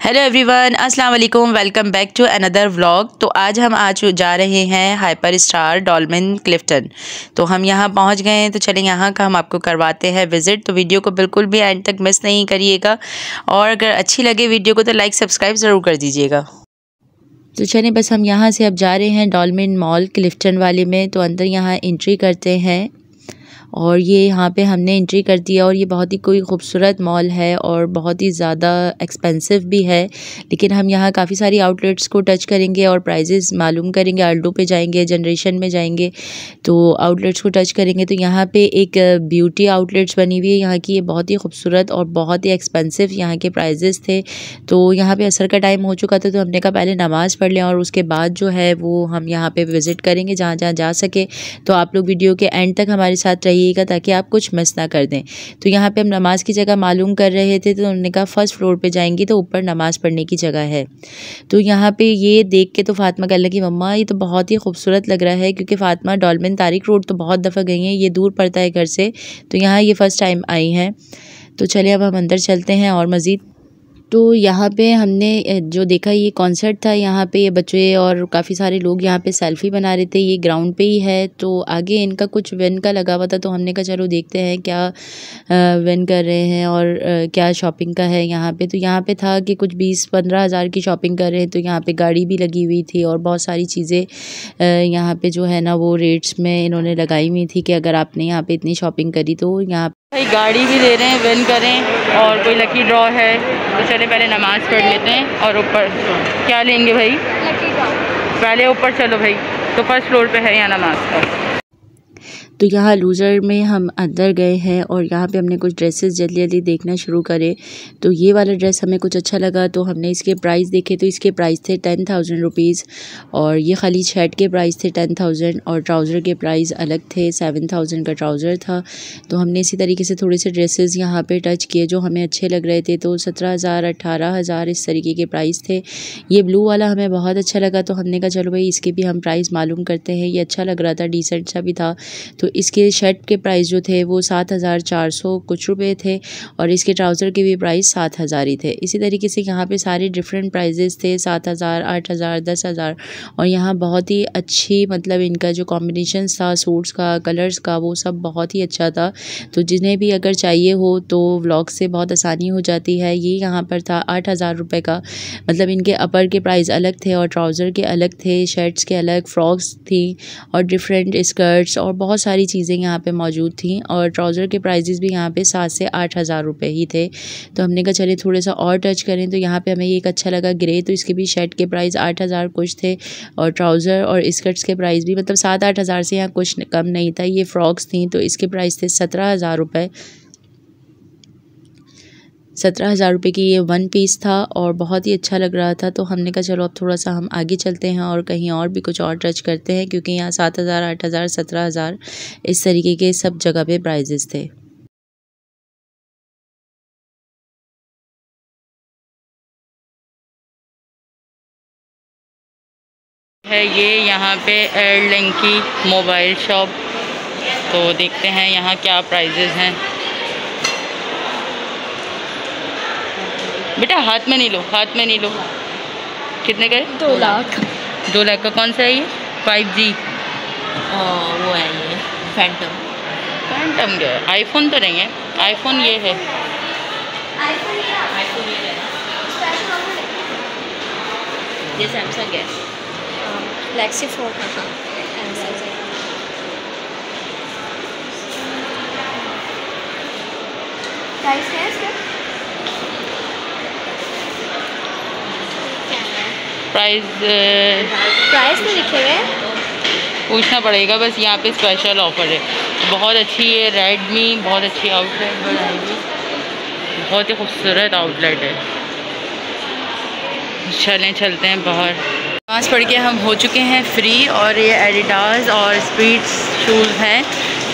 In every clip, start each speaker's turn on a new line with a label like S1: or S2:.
S1: Hello everyone, अस्सलाम वालेकुम। Welcome back to another vlog. तो आज हम जा रहे हैं हाइपर स्टार डॉल्मेन क्लिफ्टन। तो हम यहाँ पहुँच गए हैं, तो चलें यहाँ का हम आपको करवाते हैं विज़िट। तो वीडियो को बिल्कुल भी एंड तक मिस नहीं करिएगा, और अगर अच्छी लगे वीडियो को तो लाइक सब्सक्राइब ज़रूर कर दीजिएगा। तो चलें, बस हम यहाँ से अब जा रहे हैं डॉल्मेन मॉल क्लिफ्टन वाले में। तो अंदर यहाँ एंट्री करते हैं, और ये यहाँ पे हमने एंट्री कर दिया। और ये बहुत ही कोई ख़ूबसूरत मॉल है और बहुत ही ज़्यादा एक्सपेंसिव भी है, लेकिन हम यहाँ काफ़ी सारी आउटलेट्स को टच करेंगे और प्राइजेस मालूम करेंगे। आल्डो पे जाएंगे, जनरेशन में जाएंगे, तो आउटलेट्स को टच करेंगे। तो यहाँ पे एक ब्यूटी आउटलेट्स बनी हुई है यहाँ की, ये बहुत ही खूबसूरत और बहुत ही एक्सपेंसिव यहाँ के प्राइजेस थे। तो यहाँ पे असर का टाइम हो चुका था, तो हमने कहा पहले नमाज़ पढ़ लें और उसके बाद जो है वो हम यहाँ पे विज़िट करेंगे जहाँ जहाँ जा सके। तो आप लोग वीडियो के एंड तक हमारे साथ रहिएगा ताकि आप कुछ मिस ना कर दें। तो यहाँ पे हम नमाज की जगह मालूम कर रहे थे, तो उन्होंने कहा फर्स्ट फ्लोर पे जाएंगी तो ऊपर नमाज पढ़ने की जगह है। तो यहाँ पे ये देख के तो फातिमा कहने लगी, मम्मा ये तो बहुत ही खूबसूरत लग रहा है, क्योंकि फातिमा डॉल्मेन तारिक रोड तो बहुत दफ़ा गई हैं, ये दूर पड़ता है घर से, तो यहाँ ये फ़र्स्ट टाइम आई हैं। तो चलिए अब हम अंदर चलते हैं और मज़ीद। तो यहाँ पे हमने जो देखा, ये कॉन्सर्ट था। यहाँ पे ये बच्चे और काफ़ी सारे लोग यहाँ पे सेल्फ़ी बना रहे थे। ये ग्राउंड पे ही है, तो आगे इनका कुछ विन का लगा हुआ था, तो हमने कहा चलो देखते हैं क्या विन कर रहे हैं और क्या शॉपिंग का है यहाँ पे। तो यहाँ पे था कि कुछ 20-15 हज़ार की शॉपिंग कर रहे हैं। तो यहाँ पे गाड़ी भी लगी हुई थी और बहुत सारी चीज़ें यहाँ पे जो है ना वो रेट्स में इन्होंने लगाई हुई थी कि अगर आपने यहाँ पे इतनी शॉपिंग करी तो यहाँ भाई गाड़ी भी दे रहे हैं, विन करें और कोई लकी ड्रॉ है। तो चले पहले नमाज़ पढ़ लेते हैं और ऊपर क्या लेंगे भाई, पहले ऊपर चलो भाई। तो फर्स्ट फ्लोर पे है यहाँ नमाज का। तो यहाँ लूज़र में हम अंदर गए हैं और यहाँ पे हमने कुछ ड्रेसेस जल्दी जल्दी देखना शुरू करे। तो ये वाला ड्रेस हमें कुछ अच्छा लगा, तो हमने इसके प्राइस देखे। तो इसके प्राइस थे 10,000 रुपीज़, और ये खाली शर्ट के प्राइस थे 10,000, और ट्राउज़र के प्राइस अलग थे। 7,000 का ट्राउज़र था। तो हमने इसी तरीके से थोड़े से ड्रेसेस यहाँ पे टच किए जो हमें अच्छे लग रहे थे। तो 17,000, 18,000 इस तरीके के प्राइस थे। ये ब्लू वाला हमें बहुत अच्छा लगा, तो हमने कहा चलो भाई इसके भी हम प्राइस मालूम करते हैं। ये अच्छा लग रहा था, डिसेंट सा भी था। तो इसके शर्ट के प्राइस जो थे वो 7,400 कुछ रुपए थे, और इसके ट्राउज़र के भी प्राइस 7,000 ही थे। इसी तरीके से यहाँ पे सारे डिफरेंट प्राइजेस थे, 7,000, 8,000, 10,000। और यहाँ बहुत ही अच्छी, मतलब इनका जो कॉम्बिनेशन था सूट्स का, कलर्स का, वो सब बहुत ही अच्छा था। तो जिन्हें भी अगर चाहिए हो तो व्लॉग से बहुत आसानी हो जाती है। ये यहाँ पर था 8,000 रुपये का, मतलब इनके अपर के प्राइस अलग थे और ट्राउज़र के अलग थे, शर्ट्स के अलग, फ्रॉक्स थी और डिफरेंट स्कर्ट्स और बहुत सारी चीज़ें यहाँ पे मौजूद थी। और ट्राउज़र के प्राइजेस भी यहाँ पे 7 से 8,000 रुपये ही थे। तो हमने कहा चलिए थोड़ा सा और टच करें। तो यहाँ पे हमें एक अच्छा लगा ग्रे, तो इसके भी शर्ट के प्राइस 8,000 कुछ थे, और ट्राउज़र और स्कर्ट्स के प्राइस भी मतलब 7-8 हज़ार से यहाँ कुछ कम नहीं था। ये फ्रॉक्स थी, तो इसके प्राइस थे 17,000 रुपये। 17,000 रुपये की ये वन पीस था और बहुत ही अच्छा लग रहा था। तो हमने कहा चलो अब थोड़ा सा हम आगे चलते हैं और कहीं और भी कुछ और टच करते हैं, क्योंकि यहाँ 7,000, 8,000, 17,000 इस तरीके के सब जगह पे प्राइजेस थे। है ये यहाँ पे एयरलिंक की मोबाइल शॉप। तो देखते हैं यहाँ क्या प्राइजेस हैं। बेटा हाथ में नहीं लो, हाथ में नहीं लो। कितने का है?
S2: 2 लाख।
S1: 2 लाख का कौन सा है ये? 5G
S2: वो है ये फैंटम।
S1: फैंटम क्या है? आईफोन तो नहीं है, आईफोन ये है।
S2: आईफोन ये है ना, ये सैमसंग है। गैलेक्सी 4 का प्राइस है इसका? प्राइस में लिखे हुए हैं,
S1: पूछना पड़ेगा बस। यहाँ पे स्पेशल ऑफर है, बहुत अच्छी है। रेडमी बहुत अच्छी आउटलेट बनाएगी, बहुत ही खूबसूरत आउटलेट है। चलते हैं बाहर। नमाज़ पढ़ के हम हो चुके हैं फ्री, और ये एडिडास और स्पीड्स शूज़ हैं।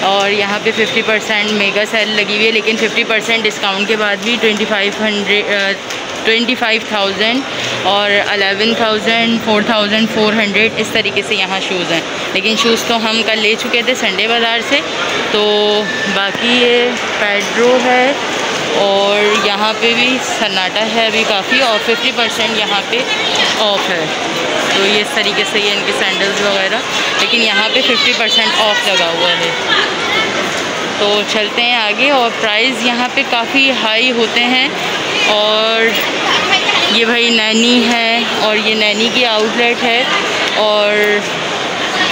S1: और यहाँ पे 50% मेगा सेल लगी हुई है, लेकिन 50% डिस्काउंट के बाद भी 25,000 और 11,000, 4,400 इस तरीके से यहाँ शूज़ हैं। लेकिन शूज़ तो हम कल ले चुके थे संडे बाज़ार से। तो बाकी ये पेड्रो है, और यहाँ पे भी सन्नाटा है अभी काफ़ी, और 50% यहाँ पे ऑफ है। तो ये इस तरीके से ये इनके सैंडल्स वगैरह, लेकिन यहाँ पे 50% ऑफ लगा हुआ है। तो चलते हैं आगे। और प्राइस यहाँ पे काफ़ी हाई होते हैं। और ये भाई नैनी है, और ये नैनी की आउटलेट है। और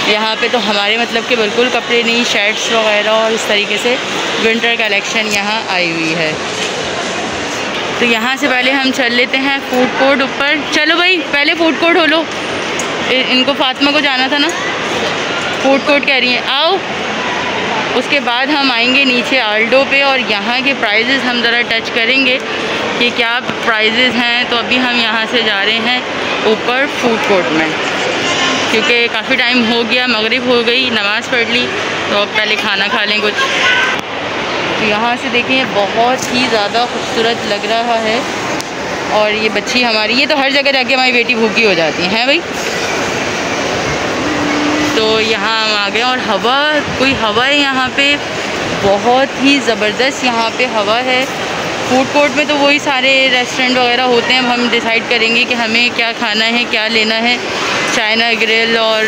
S1: यहाँ पे तो हमारे मतलब के बिल्कुल कपड़े नहीं, शर्ट्स वगैरह, और इस तरीके से विंटर कलेक्शन यहाँ आई हुई है। तो यहाँ से पहले हम चल लेते हैं फूड कोर्ट ऊपर। चलो भाई पहले फूड कोर्ट हो लो, इनको फातिमा को जाना था ना, फूड कोर्ट कह रही हैं, आओ। उसके बाद हम आएंगे नीचे आल्डो पे, और यहाँ के प्राइजेज़ हम ज़रा टच करेंगे कि क्या प्राइजेज़ हैं। तो अभी हम यहाँ से जा रहे हैं ऊपर फूड कोर्ट में, क्योंकि काफ़ी टाइम हो गया, मगरिब हो गई, नमाज़ पढ़ ली, तो अब पहले खाना खा लें कुछ। तो यहाँ से देखें बहुत ही ज़्यादा खूबसूरत लग रहा है। और ये बच्ची हमारी, ये तो हर जगह जाके हमारी बेटी भूखी हो जाती है भाई। तो यहाँ हम आ गए, और हवा, कोई हवा है यहाँ पे बहुत ही ज़बरदस्त, यहाँ पे हवा है। फूड कोर्ट में तो वही सारे रेस्टोरेंट वगैरह होते हैं। अब हम डिसाइड करेंगे कि हमें क्या खाना है, क्या लेना है। चाइना ग्रिल और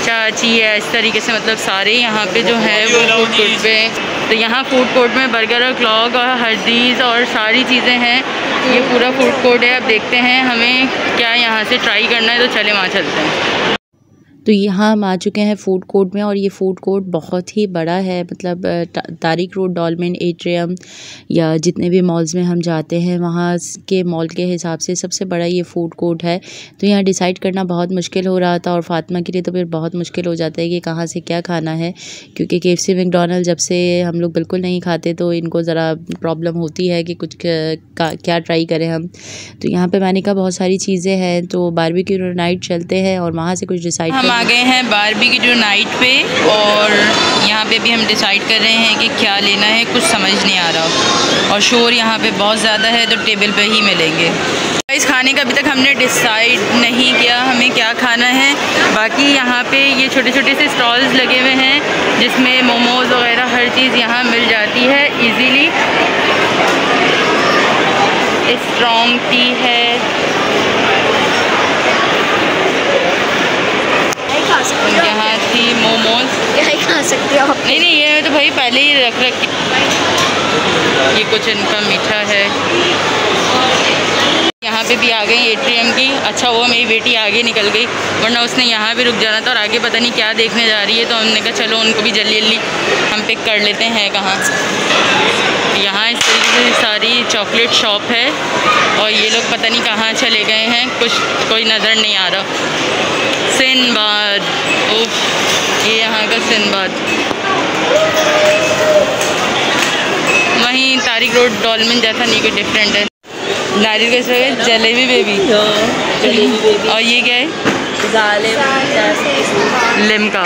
S1: चाची है, इस तरीके से मतलब सारे यहाँ पे जो है वो फूड कोर्ट पे। तो यहाँ फूड कोर्ट में बर्गर और क्लॉग और हरदीज़ और सारी चीज़ें हैं। ये पूरा फूड कोर्ट है। अब देखते हैं हमें क्या यहाँ से ट्राई करना है, तो चले वहाँ चलते हैं।
S3: तो यहाँ हम आ चुके हैं फ़ूड कोर्ट में, और ये फ़ूड कोर्ट बहुत ही बड़ा है। मतलब तारिक रोड, डॉल्मेन, एट्रियम या जितने भी मॉल्स में हम जाते हैं वहाँ के मॉल के हिसाब से सबसे बड़ा ये फ़ूड कोर्ट है। तो यहाँ डिसाइड करना बहुत मुश्किल हो रहा था, और फातिमा के लिए तो फिर बहुत मुश्किल हो जाता है कि कहाँ से क्या खाना है, क्योंकि KFC मैकडॉनल्ड जब से हम लोग बिल्कुल नहीं खाते तो इनको ज़रा प्रॉब्लम होती है कि कुछ क्या ट्राई करें हम। तो यहाँ पर मैंने कहा बहुत सारी चीज़ें हैं, तो बारबेक्यू नाइट चलते हैं और वहाँ से कुछ डिसाइड
S1: आ गए हैं बारबेक्यू नाइट पे। और यहाँ पे भी हम डिसाइड कर रहे हैं कि क्या लेना है, कुछ समझ नहीं आ रहा, और शोर यहाँ पे बहुत ज़्यादा है, तो टेबल पे ही मिलेंगे। इस खाने का अभी तक हमने डिसाइड नहीं किया हमें क्या खाना है। बाकी यहाँ पे ये छोटे छोटे से स्टॉल्स लगे हुए हैं जिसमें मोमोज़ वगैरह हर चीज़ यहाँ मिल जाती है ईज़िली। स्ट्रॉन्ग टी है, यहाँ थी मोमोज,
S2: यही खा सकते हो।
S1: नहीं ये तो भाई पहले ही रख के। ये कुछ इनका मीठा है। यहाँ पे भी आ गई एट्रियम की। अच्छा हुआ मेरी बेटी आगे निकल गई, वरना उसने यहाँ भी रुक जाना था, और आगे पता नहीं क्या देखने जा रही है। तो हमने कहा चलो उनको भी जल्दी जल्दी हम पिक कर लेते हैं कहाँ। यहाँ इस तरीके से सारी चॉकलेट शॉप है, और ये लोग पता नहीं कहाँ चले गए हैं, कोई नज़र नहीं आ रहा। सिंबाद, ये यहाँ का सिंबाद। वहीं तारिक रोड डॉल्मेन जैसा नहीं, कोई डिफरेंट है। नारियल के साथ जलेबी बेबी, और ये क्या है? लिमका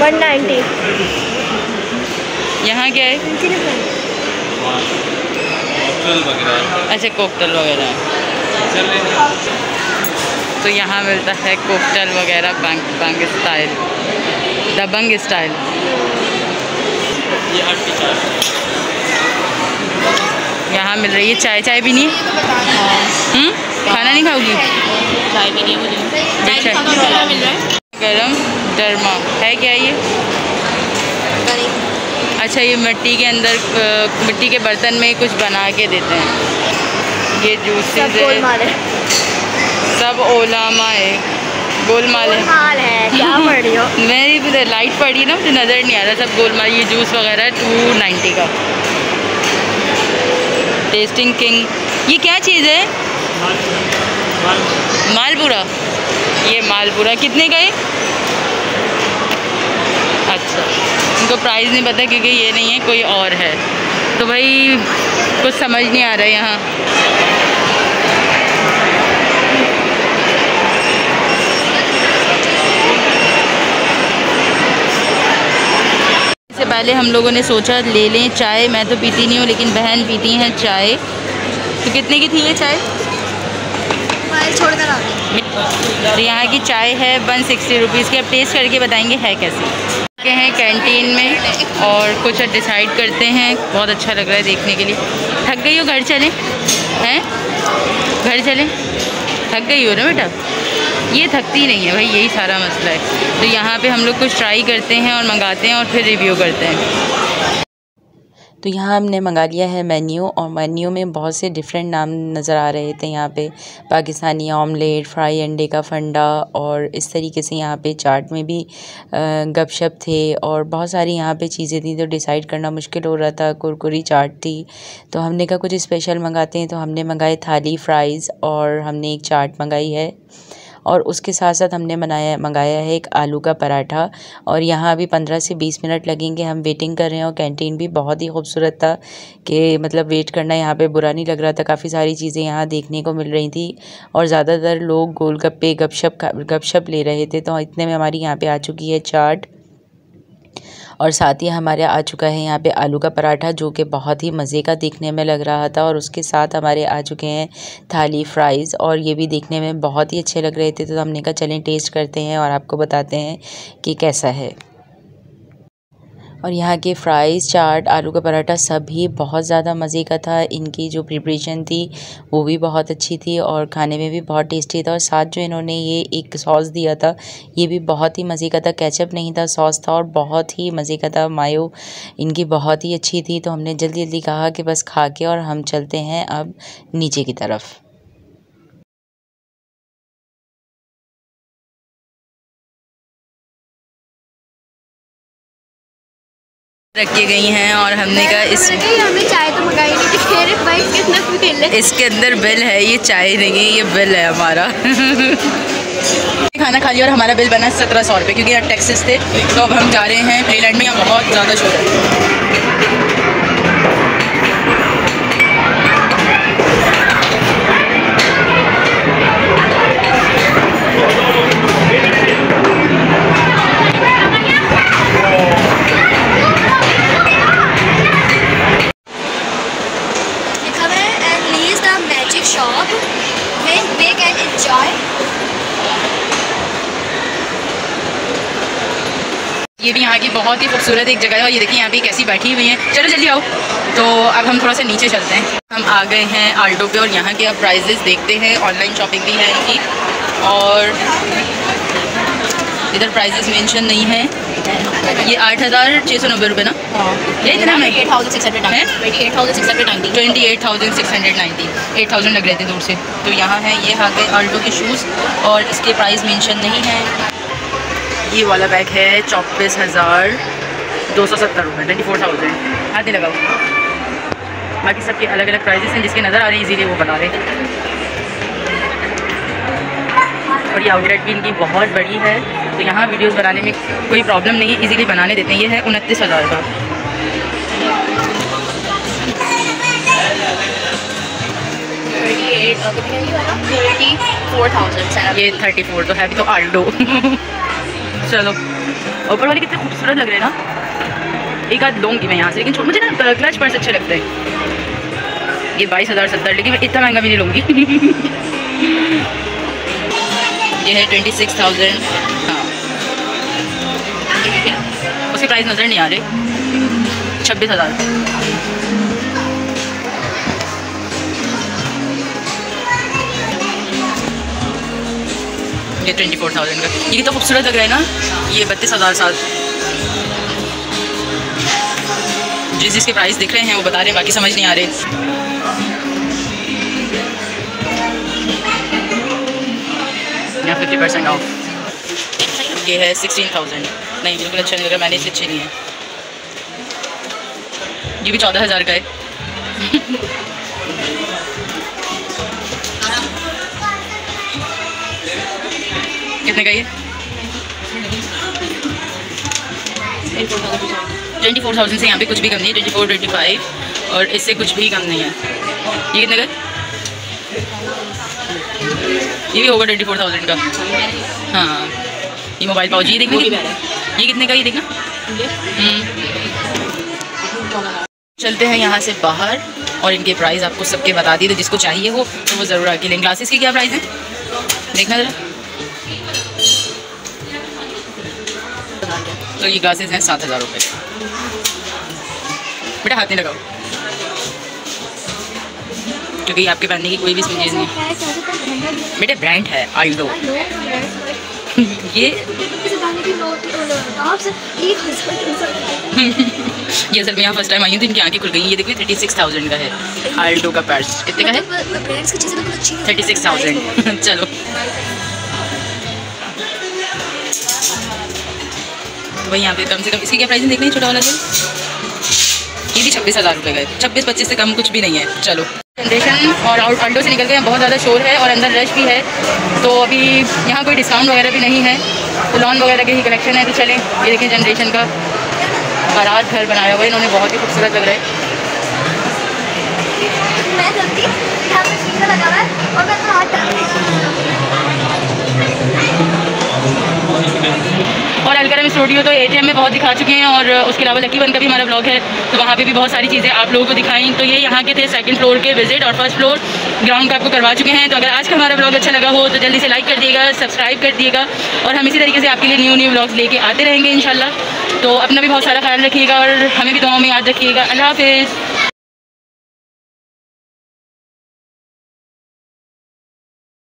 S2: 190।
S1: यहाँ क्या है? अच्छा कोकटल वगैरह। तो यहाँ मिलता है कोकटल वगैरह बंग स्टाइल, दबंग स्टाइल। यहाँ मिल रही है चाय भी नहीं है। खाना नहीं खाओगी? चाय भी नहीं है मुझे। गरम डरमा है क्या ये? अच्छा ये मिट्टी के अंदर, मिट्टी के बर्तन में कुछ बना के देते हैं। ये जूसेस है, सब ओलामा है, गोलमाल है।
S2: क्या पढ़ रही हो?
S1: मेरी भी लाइट पड़ी ना, मुझे नज़र नहीं आ रहा। सब गोलमाल, ये जूस वगैरह है 290 का। टेस्टिंग किंग, ये क्या चीज़ है? मालपुरा। ये मालपुरा कितने का है? अच्छा, इनको प्राइस नहीं पता क्योंकि ये नहीं है, कोई और है। तो भाई कुछ समझ नहीं आ रहा है यहाँ। इससे पहले हम लोगों ने सोचा ले लें चाय। मैं तो पीती नहीं हूँ, लेकिन बहन पीती हैं चाय। तो कितने की थी ये चाय?
S2: छोड़कर आ गई।
S1: तो यहाँ की चाय है 160 रुपीज़ की। अब टेस्ट करके बताएंगे है कैसी। के हैं कैंटीन में और कुछ डिसाइड करते हैं। बहुत अच्छा लग रहा है देखने के लिए। थक गई हो? घर चलें? हैं? घर चलें? थक गई हो ना बेटा? ये थकती नहीं है भाई, यही सारा मसला है। तो यहाँ पे हम लोग कुछ ट्राई करते हैं और मंगाते हैं और फिर रिव्यू करते हैं।
S3: तो यहाँ हमने मंगा लिया है मेन्यू, और मेन्यू में बहुत से डिफरेंट नाम नज़र आ रहे थे। यहाँ पे पाकिस्तानी ऑमलेट, फ्राई अंडे का फंडा, और इस तरीके से यहाँ पे चाट में भी गपशप थे और बहुत सारी यहाँ पे चीज़ें थी। तो डिसाइड करना मुश्किल हो रहा था। कुरकुरी चाट थी, तो हमने कहा कुछ स्पेशल मंगाते हैं। तो हमने मंगाए थाली फ्राइज़ और हमने एक चाट मंगाई है, और उसके साथ साथ हमने मंगाया है एक आलू का पराठा। और यहाँ अभी 15 से 20 मिनट लगेंगे। हम वेटिंग कर रहे हैं और कैंटीन भी बहुत ही खूबसूरत था कि मतलब वेट करना यहाँ पे बुरा नहीं लग रहा था। काफ़ी सारी चीज़ें यहाँ देखने को मिल रही थी और ज़्यादातर लोग गोलगप्पे गपशप ले रहे थे। तो इतने में हमारी यहाँ पे आ चुकी है चाट, और साथ ही हमारे आ चुका है यहाँ पे आलू का पराठा, जो कि बहुत ही मज़े का दिखने में लग रहा था। और उसके साथ हमारे आ चुके हैं थाली फ्राइज़, और ये भी देखने में बहुत ही अच्छे लग रहे थे। तो हमने कहा चलें टेस्ट करते हैं और आपको बताते हैं कि कैसा है। और यहाँ के फ्राइज़, चाट, आलू का पराठा सभी बहुत ज़्यादा मज़े का था। इनकी जो प्रिपरेशन थी वो भी बहुत अच्छी थी और खाने में भी बहुत टेस्टी था। और साथ जो इन्होंने ये एक सॉस दिया था, ये भी बहुत ही मज़े का था। केचप नहीं था, सॉस था और बहुत ही मज़े का था। मायो इनकी बहुत ही अच्छी थी। तो हमने जल्दी जल्दी कहा कि बस खा के और हम चलते हैं अब नीचे की तरफ।
S1: रख के गई हैं और हमने कहा इस
S2: हमने चाय तो मंगाई नहीं थी, फिर भाई कितना बिल है?
S1: इसके अंदर बिल है, ये चाय नहीं है, ये बिल है हमारा। खाना खा लिया और हमारा बिल बना 1700 रुपये, क्योंकि यहाँ टैक्सेस थे। तो अब हम जा रहे हैं प्लेलैंड में। यहाँ बहुत ज़्यादा शोर है।
S2: shop where they can enjoy.
S1: ये भी यहाँ की बहुत ही खूबसूरत एक जगह है और ये देखिए यहाँ पे कैसी बैठी हुई हैं। चलो जल्दी आओ। तो अब हम थोड़ा सा नीचे चलते हैं। हम आ गए हैं आल्टो पे और यहाँ के अब प्राइजेस देखते हैं। ऑनलाइन शॉपिंग भी है इनकी और इधर प्राइजेस मेंशन नहीं है। ये 8,690 रुपये ना, ये इतना है
S2: 28,690
S1: 8,000 लग रहे थे दूर से। तो यहाँ है ये आ गए आल्टो के शूज़ और इसके प्राइस मेंशन नहीं है। ये वाला बैग है 24,270 रुपये, 24,000। हाथी लगाओ। बाकी सबके अलग अलग प्राइजेस हैं, जिसके नज़र आ रहे हैं इसीलिए वो बता रहे हैं। और ये आउटलेट भी इनकी बहुत बड़ी है, तो यहाँ वीडियोस बनाने में कोई प्रॉब्लम नहीं है, इजीली बनाने देते हैं। ये है 29,000 का। ये 34 तो है भी, तो आल्टो। चलो ऊपर वाले कितने खूबसूरत लग रहे हैं ना। एक आध लूँगी मैं यहाँ से, लेकिन मुझे ना क्लच पर्स अच्छे लगते हैं। ये 22,070, लेकिन मैं इतना महंगा भी नहीं लूँगी। ये है 26,000। हाँ, उसके प्राइस नज़र नहीं आ रहे। 26,000। ये 24,000 का। ये कितना खूबसूरत लग रहा है ना। ये 32,000 साल। जिसके प्राइस दिख रहे हैं वो बता रहे हैं, बाकी समझ नहीं आ रहे। यहाँ 50% ऑफ। ये है 16,000। नहीं बिल्कुल अच्छा नहीं लग रहा, मैंने इसे अच्छे नहीं है। ये भी 14,000 का है। कितने का ये? 24,000 से यहाँ पे कुछ भी कम नहीं है। 24, 25 और इससे कुछ भी कम नहीं है। ये कितने का? ये भी होगा 24,000 का। हाँ, ये मोबाइल पाउच ये देखना। ये कितने का? ये देखना। चलते हैं यहाँ से बाहर और इनके प्राइस आपको सबके बता दिए। तो जिसको चाहिए हो तो वो ज़रूर आके लें। ग्लासेस के क्या प्राइस है देखना ज़रा। तो ये ग्लासेस हैं 7,000 रुपये। बेटा हाथ नहीं लगाओ, क्योंकि आपके पहनने की कोई भी इसमें चीज़ नहीं है। बेटे ब्रांड है आल्डो। ये ये असल में यहाँ फर्स्ट टाइम आई हूँ तो इनकी आँखें खुल गई। ये देखिए 36,000 का है आल्डो का पर्स। कितने का है? 36,000। चलो तो भाई यहाँ पे कम से कम इसकी क्या प्राइस देख रहे हैं? छोटा वाला ये भी 26,000 रुपये का है। 26-25 से कम कुछ भी नहीं है। चलो जनरेशन और आल्डो से निकल के बहुत ज़्यादा शोर है और अंदर रश भी है, तो अभी यहाँ कोई डिस्काउंट वगैरह भी नहीं है, तो लॉन वगैरह के ही कलेक्शन है। तो चलें, ये देखें जनरेशन का बारात घर बनाया हुआ है इन्होंने, बहुत ही खूबसूरत लग रहा है। और अलकरम स्टूडियो तो एटीएम में बहुत दिखा चुके हैं, और उसके अलावा लकी वन का भी हमारा ब्लॉग है, तो वहाँ पे भी बहुत सारी चीज़ें आप लोगों को दिखाई। तो ये यहाँ के थे सेकंड फ्लोर के विजिट, और फर्स्ट फ्लोर ग्राउंड का आपको करवा चुके हैं। तो अगर आज का हमारा ब्लॉग अच्छा लगा हो तो जल्दी से लाइक कर दिएगा, सब्सक्राइब कर दिएगा, और हम इसी तरीके से आपके लिए न्यू ब्लॉग्स लेके आते रहेंगे इंशाल्लाह। तो अपना भी बहुत सारा ख्याल रखिएगा और हमें भी दुआओं में याद रखिएगा। अल्लाह हाफिज़।